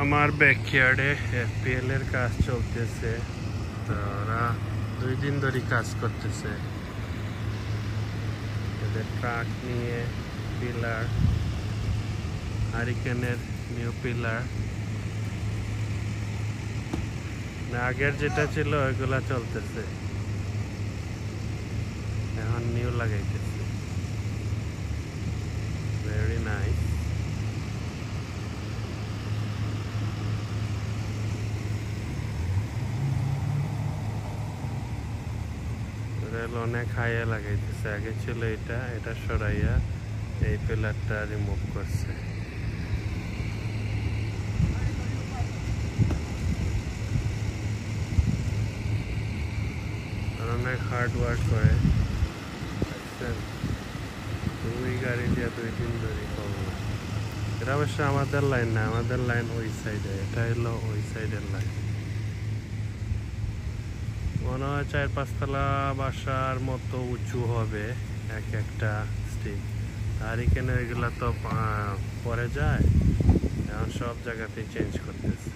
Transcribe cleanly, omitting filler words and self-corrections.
আমার ব্যাকইয়ার্ডে এফপিএল এর কাজ চলতেছে, তো ওরা 2 দিন ধরে কাজ করতেছে। এদের ট্রাক নিয়ে পিলার, হারিকেনের নিউ পিলার, আগের যেটা ছিল ওইগুলা চলতেছে, এখন নিউ লাগাইতেছে। Very nice. অনেক হাইয়া লাগাইতেছে। আগে ছিল এটা সরাইয়া এই পিলারটা রিমুভ করছে। অনেক হার্ড ওয়ার্ক করে। 2 গাড়ি দিয়ে 2 দিন ধরে করবো। এটা অবশ্য আমাদের লাইন না, আমাদের লাইন ওই সাইডে, এটা হলো ওই সাইডের লাইন। মনে হয় 4-5 তলা বাসার মতো উঁচু হবে এক একটা স্টিক। আর এখানে এগুলা তো পরে যায়, এখন সব জায়গাতেই চেঞ্জ করতেছে।